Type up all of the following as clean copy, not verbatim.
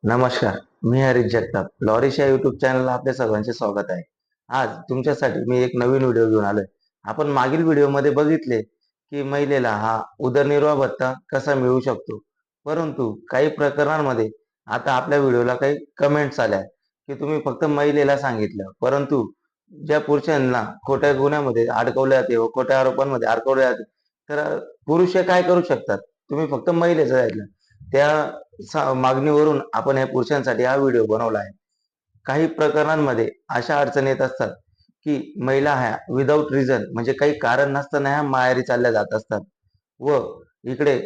नमस्कार. मी हरीश जगताप. लॉरिश या YouTube चॅनलला आपल्या सर्वांचे स्वागत आहे. आज तुमच्यासाठी मी एक नवीन व्हिडिओ घेऊन आलोय. आपण मागील व्हिडिओमध्ये बघितले, की महिलेला हा उदरनिर्वाह भत्ता कसा मिळू शकतो. परंतु काही प्रकरणांमध्ये आता आपल्या व्हिडिओला काही कमेंट्स आल्या, की तुम्ही फक्त महिलेला सांगितलं. परंतु ज्या पुरुषांना खोट्या गुन्ह्यामध्ये अडकवले जाते व खोट्या आरोपांमध्ये अडकवले जाते, तर पुरुष हे काय करू शकतात? तुम्ही फक्त महिलेचं ऐकलं. त्या मागणीवरून आपण या पुरुषांसाठी हा व्हिडिओ बनवला आहे. काही प्रकरणांमध्ये अशा अडचणी येत असतात, की महिला ह्या विदाऊट रिझन म्हणजे काही कारण नसताना ह्या माहेरी चालल्या जात असतात व इकडे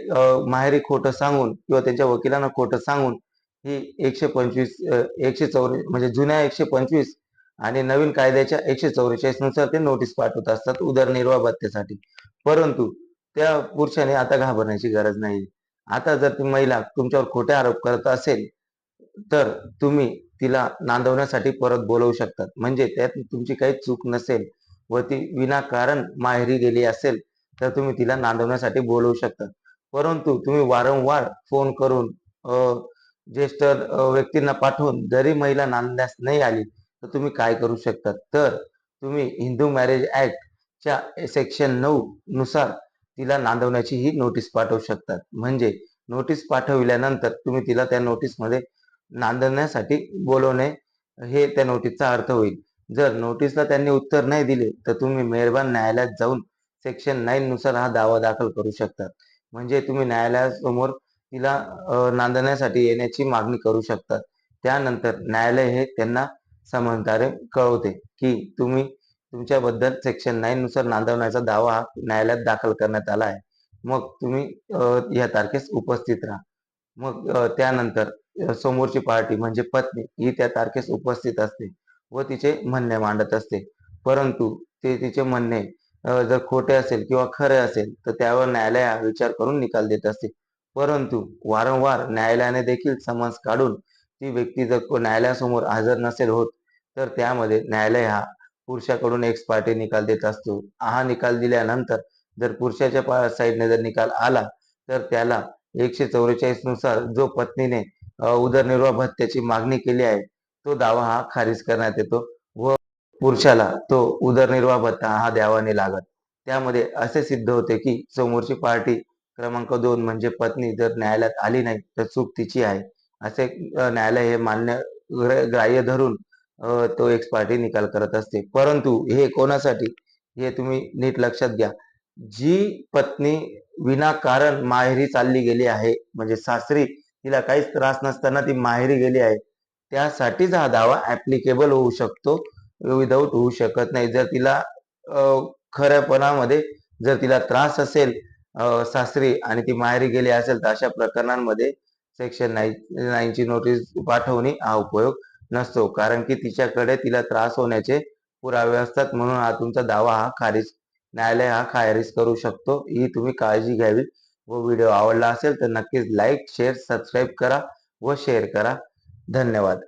माहेरी खोटं सांगून किंवा त्यांच्या वकिलांना खोटं सांगून ही 125 144 म्हणजे जुन्या 125 आणि नवीन कायद्याच्या 144 नुसार ते नोटीस पाठवत असतात उदरनिर्वाह भत्त्यासाठी. परंतु त्या पुरुषाने आता घाबरण्याची गरज नाही. आता जर ती महिला तुमच्यावर खोटे आरोप करत असेल, तर तुम्ही तिला नांदवण्यासाठी परत बोलवू शकतात. म्हणजे त्यात तुमची काही चूक नसेल व ती विनाकारण माहेरी गेली असेल, तर तुम्ही तिला नांदवण्यासाठी बोलवू शकता. परंतु तुम्ही वारंवार फोन करून ज्येष्ठ व्यक्तींना पाठवून जरी महिला नांदण्यास नाही आली, तर तुम्ही काय करू शकता? तर तुम्ही हिंदू मॅरेज ॲक्टच्या सेक्शन 9 नुसार तिला नांदवण्याची ही नोटीस पाठवू शकतात. म्हणजे नोटीस पाठविल्यानंतर तुम्ही तिला त्या नोटीसमध्ये नांदण्यासाठी बोलवणे हे त्या नोटीसचा अर्थ होईल. जर नोटीसला त्यांनी उत्तर नाही दिले, तर तुम्ही मेहरबान न्यायालयात जाऊन सेक्शन 9 नुसार हा दावा दाखल करू शकतात. म्हणजे तुम्ही न्यायालयासमोर तिला नांदण्यासाठी येण्याची मागणी करू शकतात. त्यानंतर न्यायालय हे त्यांना समन्ताने कळवते, की तुम्ही तुमच्याबद्दल सेक्शन 9 नुसार नांदवण्याचा दावा हा न्यायालयात दाखल करण्यात आला आहे. मग तुम्ही या तारखेस उपस्थित राहा. मग त्यानंतर समोरची पार्टी म्हणजे पत्नी ही त्या तारखेस उपस्थित असते व तिचे म्हणणे मांडत असते. परंतु ते तिचे म्हणणे जर खोटे असेल किंवा खरे असेल, तर त्यावर न्यायालय हा विचार करून निकाल देत असते. परंतु वारंवार न्यायालयाने देखील समन्स काढून ती व्यक्ती जर न्यायालयासमोर हजर नसेल होत, तर त्यामध्ये न्यायालय हा पुरुषाकडून एक्स पार्टी निकाल देत असतो. हा निकाल दिल्यानंतर जर पुरुषाच्या साईडने जर निकाल आला, तर त्याला 144 नुसार जो पत्नीने उदरनिर्वाह भत्त्याची मागणी केली आहे, तो दावा हा खारिज करण्यात येतो व पुरुषाला तो उदरनिर्वाह भत्ता हा द्यावा नाही लागत. त्यामध्ये असे सिद्ध होते, की समोरची पार्टी क्रमांक 2 म्हणजे पत्नी जर न्यायालयात आली नाही, तर चूक तिची आहे. असे न्यायालय हे मान्य ग्राह्य धरून तो एक्स पार्टी निकाल करत असते. परंतु हे कोणासाठी? हे तुम्ही नीट लक्षात घ्या. जी पत्नी विनाकारण माहेरी चालली गेली आहे, म्हणजे सासरी तिला काहीच त्रास नसताना ती माहेरी गेली आहे, त्यासाठीच हा दावा ॲप्लिकेबल होऊ शकतो. विदाऊट होऊ शकत नाही. जर तिला अ, खऱ्यापणामध्ये जर तिला त्रास असेल सासरी आणि ती माहेरी गेली असेल, तर अशा प्रकरणांमध्ये सेक्शन 9 ची नोटीस पाठवणे हा उपयोग नसतो. कारण की तिच्याकडे तिला त्रास होण्याचे पुरावे असतात. म्हणून हा तुमचा दावा हा न्यायालय हा खारिज करू शकतो. ही तुम्ही काळजी घ्यावी व व्हिडिओ आवडला असेल तर नक्कीच लाईक, शेअर, सबस्क्राईब करा व शेअर करा. धन्यवाद.